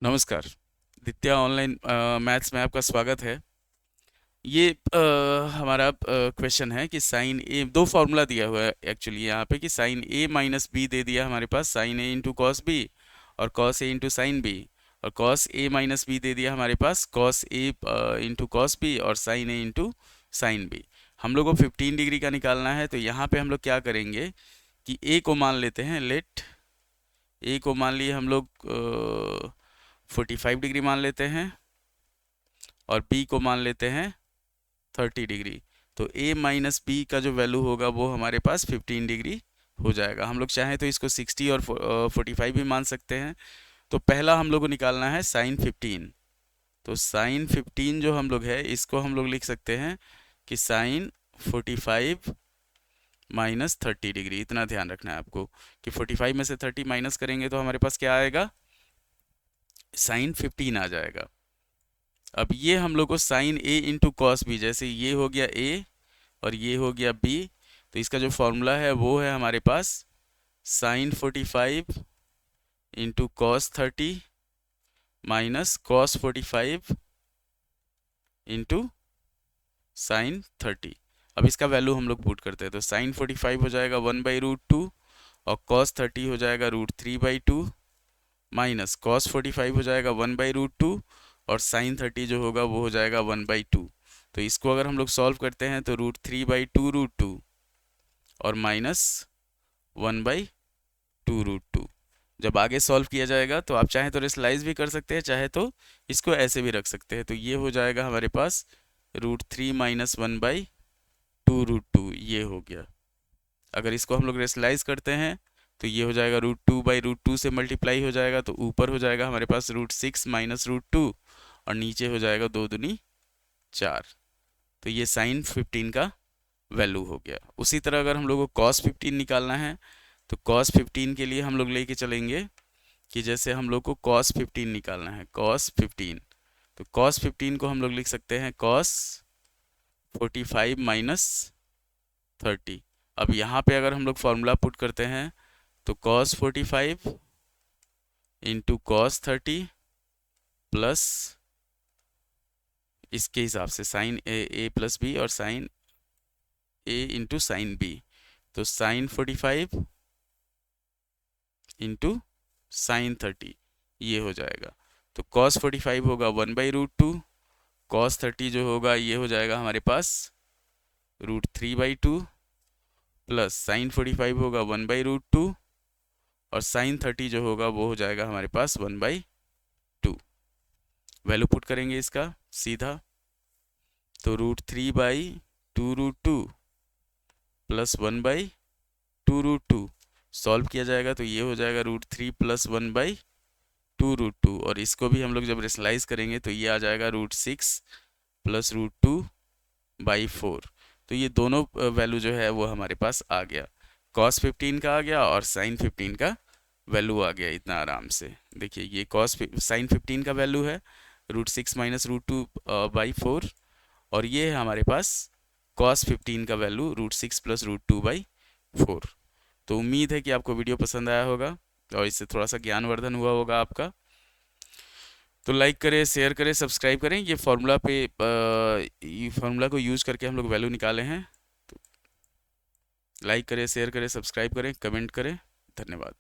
नमस्कार। दित्या online maths में आपका स्वागत है। ये हमारा क्वेश्चन है कि साइन ए, दो फार्मूला दिया हुआ है एक्चुअली यहाँ पे, कि साइन ए माइनस बी दे दिया हमारे पास, साइन ए इंटू कॉस बी, और cos A into sine B, और कॉस ए माइनस बी दे दिया हमारे पास, cos A into cos B, और साइन ए इंटू साइन बी। हम लोग को 15 डिग्री का निकालना है, तो यहाँ पे हम लोग क्या करेंगे कि ए को मान लेते हैं, लेट ए को मान लिए हम लोग 45 डिग्री मान लेते हैं, और b को मान लेते हैं 30 डिग्री। तो a माइनस बी का जो वैल्यू होगा वो हमारे पास 15 डिग्री हो जाएगा। हम लोग चाहें तो इसको 60 और 45 भी मान सकते हैं। तो पहला हम लोग को निकालना है साइन 15। तो साइन 15 जो हम लोग है, इसको हम लोग लिख सकते हैं कि साइन 45 माइनस 30 डिग्री। इतना ध्यान रखना है आपको कि 45 में से 30 माइनस करेंगे तो हमारे पास क्या आएगा, साइन 15 आ जाएगा। अब ये हम लोग को साइन ए इंटू कॉस बी, जैसे ये हो गया ए और ये हो गया बी, तो इसका जो फॉर्मूला है वो है हमारे पास sine 45 into cos 30 minus cos 45 into sine 30। अब इसका वैल्यू हम लोग पुट करते हैं, तो साइन 45 हो जाएगा 1/√2, और कॉस 30 हो जाएगा √3/2, माइनस कॉस 45 हो जाएगा 1/√2, और साइन 30 जो होगा वो हो जाएगा 1/2। तो इसको अगर हम लोग सॉल्व करते हैं तो √3/2 और माइनस 1/2 जब आगे सॉल्व किया जाएगा तो आप चाहे तो रेशनलाइज भी कर सकते हैं, चाहे तो इसको ऐसे भी रख सकते हैं। तो ये हो जाएगा हमारे पास √3 माइनस 1/2, ये हो गया। अगर इसको हम लोग रेशनलाइज करते हैं तो ये हो जाएगा √2/√2 से मल्टीप्लाई हो जाएगा, तो ऊपर हो जाएगा हमारे पास √6 माइनस √2, और नीचे हो जाएगा 2 दूनी 4। तो ये साइन 15 का वैल्यू हो गया। उसी तरह अगर हम लोग को कॉस 15 निकालना है तो कॉस 15 के लिए हम लोग लेके चलेंगे कि जैसे हम लोग को कॉस 15 निकालना है, कॉस 15, तो कॉस 15 को हम लोग लिख सकते हैं कॉस 45 माइनस 30। अब यहाँ पे अगर हम लोग फॉर्मूला पुट करते हैं तो cos 45 इंटू कॉस 30 प्लस इसके हिसाब से साइन ए प्लस बी, और साइन ए इंटू साइन बी, तो साइन 45 इंटू साइन 30 ये हो जाएगा। तो cos 45 होगा 1/√2, cos 30 जो होगा ये हो जाएगा हमारे पास √3/2, प्लस साइन 45 होगा 1/√2, और साइन 30 जो होगा वो हो जाएगा हमारे पास 1/2। वैल्यू पुट करेंगे इसका सीधा, तो √3/2√2 प्लस 1/2√2 सॉल्व किया जाएगा तो ये हो जाएगा √3 प्लस 1/2√2, और इसको भी हम लोग जब रेशनलाइज करेंगे तो ये आ जाएगा √6 प्लस √2/4। तो ये दोनों वैल्यू जो है वो हमारे पास आ गया, cos 15 का आ गया और sin 15 का वैल्यू आ गया। इतना आराम से देखिए, ये sin 15 का वैल्यू है √6 माइनस √2/4, और ये है हमारे पास cos 15 का वैल्यू √6 प्लस √2/4। तो उम्मीद है कि आपको वीडियो पसंद आया होगा और इससे थोड़ा सा ज्ञानवर्धन हुआ होगा आपका। तो लाइक करें, शेयर करें, सब्सक्राइब करें। ये फार्मूला को यूज करके हम लोग वैल्यू निकाले हैं। तो लाइक करें, शेयर करें, सब्सक्राइब करें, कमेंट करें। धन्यवाद।